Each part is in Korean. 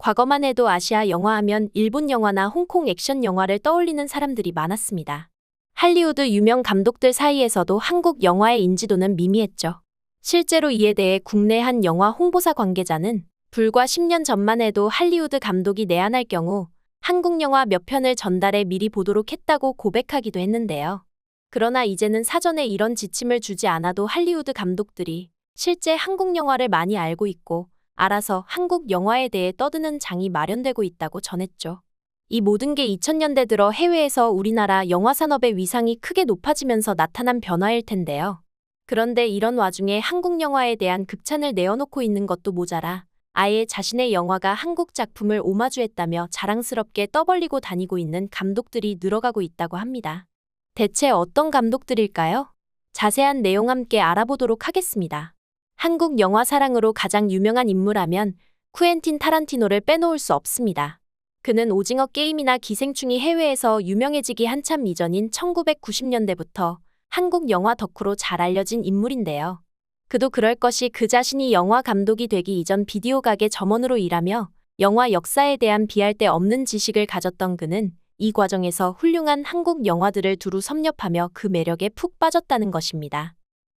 과거만 해도 아시아 영화 하면 일본 영화나 홍콩 액션 영화를 떠올리는 사람들이 많았습니다. 할리우드 유명 감독들 사이에서도 한국 영화의 인지도는 미미했죠. 실제로 이에 대해 국내 한 영화 홍보사 관계자는 불과 10년 전만 해도 할리우드 감독이 내한할 경우 한국 영화 몇 편을 전달해 미리 보도록 했다고 고백하기도 했는데요. 그러나 이제는 사전에 이런 지침을 주지 않아도 할리우드 감독들이 실제 한국 영화를 많이 알고 있고 알아서 한국 영화에 대해 떠드는 장이 마련되고 있다고 전했죠. 이 모든 게 2000년대 들어 해외에서 우리나라 영화 산업의 위상이 크게 높아지면서 나타난 변화일 텐데요. 그런데 이런 와중에 한국 영화에 대한 극찬을 내어놓고 있는 것도 모자라 아예 자신의 영화가 한국 작품을 오마주했다며 자랑스럽게 떠벌리고 다니고 있는 감독들이 늘어가고 있다고 합니다. 대체 어떤 감독들일까요? 자세한 내용 함께 알아보도록 하겠습니다. 한국 영화 사랑으로 가장 유명한 인물하면 쿠엔틴 타란티노를 빼놓을 수 없습니다. 그는 오징어 게임이나 기생충이 해외에서 유명해지기 한참 이전인 1990년대부터 한국 영화 덕후로 잘 알려진 인물인데요. 그도 그럴 것이 그 자신이 영화 감독이 되기 이전 비디오 가게 점원으로 일하며 영화 역사에 대한 비할 데 없는 지식을 가졌던 그는 이 과정에서 훌륭한 한국 영화들을 두루 섭렵하며 그 매력에 푹 빠졌다는 것입니다.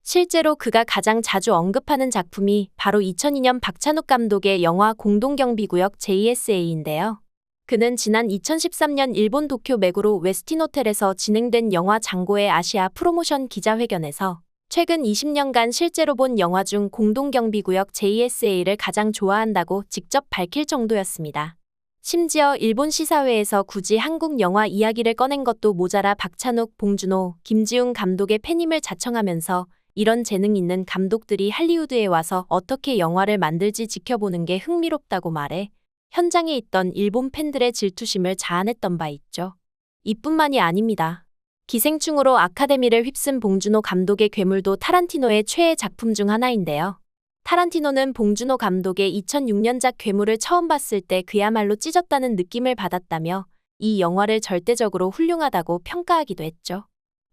실제로 그가 가장 자주 언급하는 작품이 바로 2002년 박찬욱 감독의 영화 공동경비구역 JSA인데요. 그는 지난 2013년 일본 도쿄 메구로 웨스틴 호텔에서 진행된 영화 장고의 아시아 프로모션 기자회견에서 최근 20년간 실제로 본 영화 중 공동경비구역 JSA를 가장 좋아한다고 직접 밝힐 정도였습니다. 심지어 일본 시사회에서 굳이 한국 영화 이야기를 꺼낸 것도 모자라 박찬욱, 봉준호, 김지훈 감독의 팬임을 자청하면서 이런 재능 있는 감독들이 할리우드에 와서 어떻게 영화를 만들지 지켜보는 게 흥미롭다고 말해 현장에 있던 일본 팬들의 질투심을 자아냈던 바 있죠. 이뿐만이 아닙니다. 기생충으로 아카데미를 휩쓴 봉준호 감독의 괴물도 타란티노의 최애 작품 중 하나인데요. 타란티노는 봉준호 감독의 2006년작 괴물을 처음 봤을 때 그야말로 찢었다는 느낌을 받았다며 이 영화를 절대적으로 훌륭하다고 평가하기도 했죠.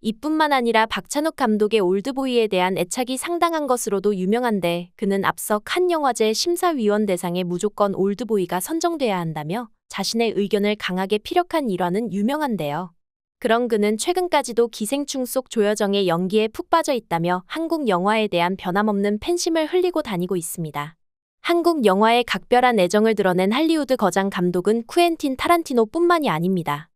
이뿐만 아니라 박찬욱 감독의 올드보이에 대한 애착이 상당한 것으로도 유명한데 그는 앞서 칸 영화제 심사위원 대상에 무조건 올드보이가 선정돼야 한다며 자신의 의견을 강하게 피력한 일화는 유명한데요. 그런 그는 최근까지도 기생충 속 조여정의 연기에 푹 빠져 있다며 한국 영화에 대한 변함없는 팬심을 흘리고 다니고 있습니다. 한국 영화에 각별한 애정을 드러낸 할리우드 거장 감독은 쿠엔틴 타란티노뿐만이 아닙니다.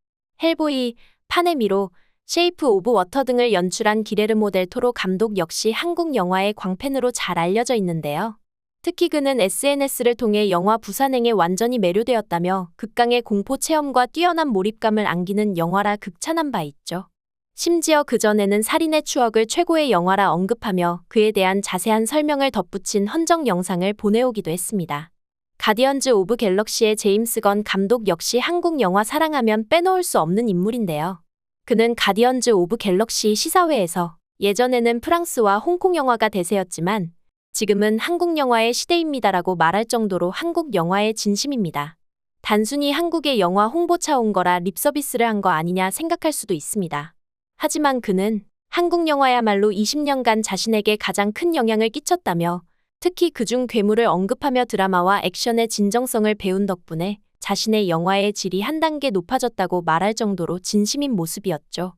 헬보이, 파네미로, 쉐이프 오브 워터 등을 연출한 기레르모 델 토로 감독 역시 한국 영화의 광팬으로 잘 알려져 있는데요. 특히 그는 SNS를 통해 영화 부산행에 완전히 매료되었다며 극강의 공포 체험과 뛰어난 몰입감을 안기는 영화라 극찬한 바 있죠. 심지어 그전에는 살인의 추억을 최고의 영화라 언급하며 그에 대한 자세한 설명을 덧붙인 헌정 영상을 보내오기도 했습니다. 가디언즈 오브 갤럭시의 제임스 건 감독 역시 한국 영화 사랑하면 빼놓을 수 없는 인물인데요. 그는 가디언즈 오브 갤럭시 시사회에서 예전에는 프랑스와 홍콩 영화가 대세였지만 지금은 한국 영화의 시대입니다라고 말할 정도로 한국 영화의 진심입니다. 단순히 한국의 영화 홍보차 온 거라 립서비스를 한 거 아니냐 생각할 수도 있습니다. 하지만 그는 한국 영화야말로 20년간 자신에게 가장 큰 영향을 끼쳤다며 특히 그중 괴물을 언급하며 드라마와 액션의 진정성을 배운 덕분에 자신의 영화의 질이 한 단계 높아졌다고 말할 정도로 진심인 모습이었죠.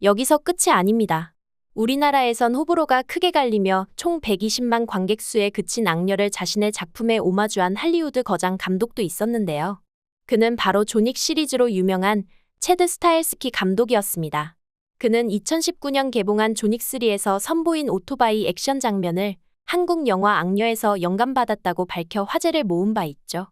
여기서 끝이 아닙니다. 우리나라에선 호불호가 크게 갈리며 총 120만 관객 수에 그친 악녀를 자신의 작품에 오마주한 할리우드 거장 감독도 있었는데요. 그는 바로 존윅 시리즈로 유명한 체드 스타헬스키 감독이었습니다. 그는 2019년 개봉한 존윅3에서 선보인 오토바이 액션 장면을 한국 영화 악녀에서 영감받았다고 밝혀 화제를 모은 바 있죠.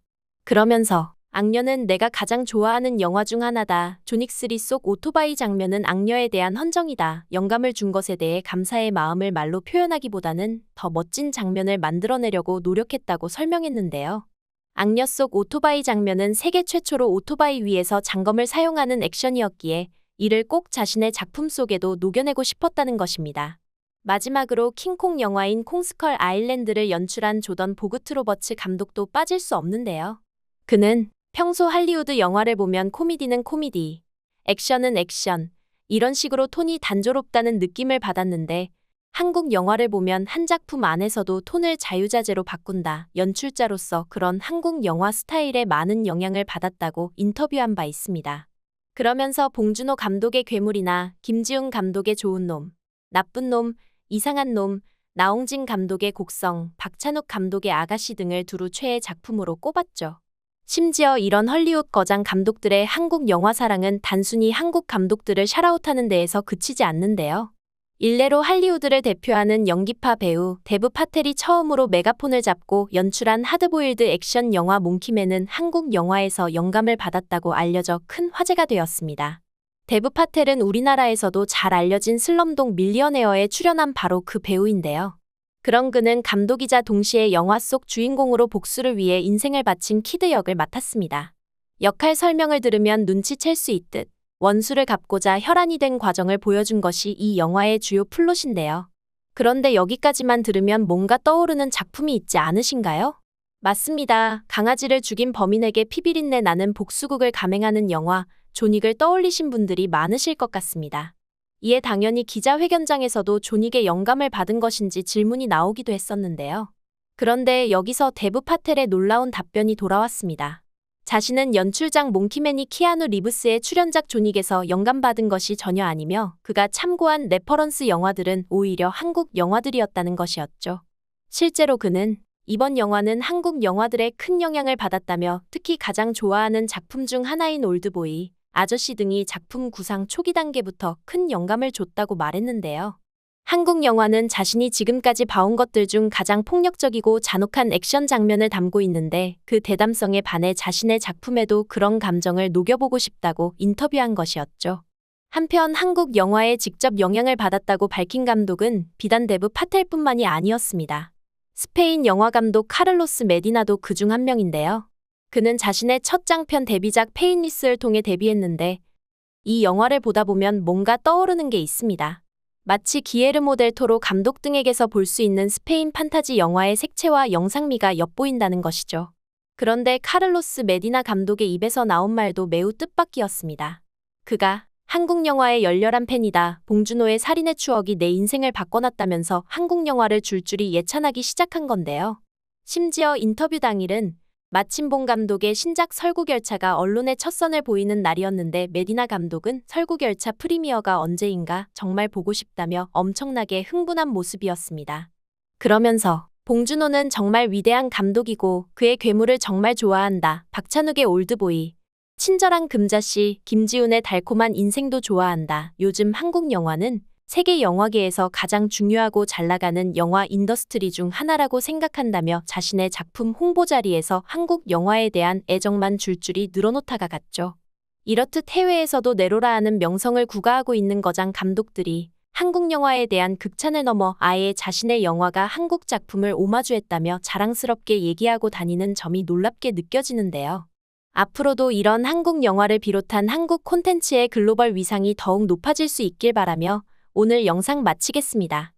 그러면서 악녀는 내가 가장 좋아하는 영화 중 하나다. 존윅3 속 오토바이 장면은 악녀에 대한 헌정이다. 영감을 준 것에 대해 감사의 마음을 말로 표현하기보다는 더 멋진 장면을 만들어내려고 노력했다고 설명했는데요. 악녀 속 오토바이 장면은 세계 최초로 오토바이 위에서 장검을 사용하는 액션이었기에 이를 꼭 자신의 작품 속에도 녹여내고 싶었다는 것입니다. 마지막으로 킹콩 영화인 콩스컬 아일랜드를 연출한 조던 보그트 로버츠 감독도 빠질 수 없는데요. 그는 평소 할리우드 영화를 보면 코미디는 코미디, 액션은 액션, 이런 식으로 톤이 단조롭다는 느낌을 받았는데 한국 영화를 보면 한 작품 안에서도 톤을 자유자재로 바꾼다. 연출자로서 그런 한국 영화 스타일에 많은 영향을 받았다고 인터뷰한 바 있습니다. 그러면서 봉준호 감독의 괴물이나 김지훈 감독의 좋은 놈, 나쁜 놈, 이상한 놈, 나홍진 감독의 곡성, 박찬욱 감독의 아가씨 등을 두루 최애 작품으로 꼽았죠. 심지어 이런 헐리우드 거장 감독들의 한국 영화 사랑은 단순히 한국 감독들을 샤라웃하는 데에서 그치지 않는데요. 일례로 할리우드를 대표하는 연기파 배우 데브 파텔이 처음으로 메가폰을 잡고 연출한 하드보일드 액션 영화 몽키맨은 한국 영화에서 영감을 받았다고 알려져 큰 화제가 되었습니다. 데브 파텔은 우리나라에서도 잘 알려진 슬럼독 밀리어네어에 출연한 바로 그 배우인데요. 그런 그는 감독이자 동시에 영화 속 주인공으로 복수를 위해 인생을 바친 키드 역을 맡았습니다. 역할 설명을 들으면 눈치챌 수 있듯 원수를 갚고자 혈안이 된 과정을 보여준 것이 이 영화의 주요 플롯인데요. 그런데 여기까지만 들으면 뭔가 떠오르는 작품이 있지 않으신가요? 맞습니다. 강아지를 죽인 범인에게 피비린내 나는 복수극을 감행하는 영화 존윅을 떠올리신 분들이 많으실 것 같습니다. 이에 당연히 기자회견장에서도 존윅의 영감을 받은 것인지 질문이 나오기도 했었는데요. 그런데 여기서 데브 파텔의 놀라운 답변이 돌아왔습니다. 자신은 연출장 몽키맨이 키아누 리브스의 출연작 존윅에서 영감받은 것이 전혀 아니며 그가 참고한 레퍼런스 영화들은 오히려 한국 영화들이었다는 것이었죠. 실제로 그는 이번 영화는 한국 영화들에 큰 영향을 받았다며 특히 가장 좋아하는 작품 중 하나인 올드보이, 아저씨 등이 작품 구상 초기 단계부터 큰 영감을 줬다고 말했는데요. 한국 영화는 자신이 지금까지 봐온 것들 중 가장 폭력적이고 잔혹한 액션 장면을 담고 있는데 그 대담성에 반해 자신의 작품에도 그런 감정을 녹여보고 싶다고 인터뷰한 것이었죠. 한편 한국 영화에 직접 영향을 받았다고 밝힌 감독은 비단 데브 파텔뿐만이 아니었습니다. 스페인 영화감독 카를로스 메디나도 그중 한 명인데요. 그는 자신의 첫 장편 데뷔작 페인리스를 통해 데뷔했는데 이 영화를 보다 보면 뭔가 떠오르는 게 있습니다. 마치 기에르모 델 토로 감독 등에게서 볼 수 있는 스페인 판타지 영화의 색채와 영상미가 엿보인다는 것이죠. 그런데 카를로스 메디나 감독의 입에서 나온 말도 매우 뜻밖이었습니다. 그가 한국 영화의 열렬한 팬이다. 봉준호의 살인의 추억이 내 인생을 바꿔놨다면서 한국 영화를 줄줄이 예찬하기 시작한 건데요. 심지어 인터뷰 당일은 마침 봉 감독의 신작 설국열차가 언론의 첫 선을 보이는 날이었는데 메디나 감독은 설국열차 프리미어가 언제인가 정말 보고 싶다며 엄청나게 흥분한 모습이었습니다. 그러면서 봉준호는 정말 위대한 감독이고 그의 괴물을 정말 좋아한다. 박찬욱의 올드보이, 친절한 금자씨, 김지훈의 달콤한 인생도 좋아한다. 요즘 한국 영화는 세계 영화계에서 가장 중요하고 잘 나가는 영화 인더스트리 중 하나라고 생각한다며 자신의 작품 홍보 자리에서 한국 영화에 대한 애정만 줄줄이 늘어놓다가 갔죠. 이렇듯 해외에서도 네로라 하는 명성을 구가하고 있는 거장 감독들이 한국 영화에 대한 극찬을 넘어 아예 자신의 영화가 한국 작품을 오마주했다며 자랑스럽게 얘기하고 다니는 점이 놀랍게 느껴지는데요. 앞으로도 이런 한국 영화를 비롯한 한국 콘텐츠의 글로벌 위상이 더욱 높아질 수 있길 바라며 오늘 영상 마치겠습니다.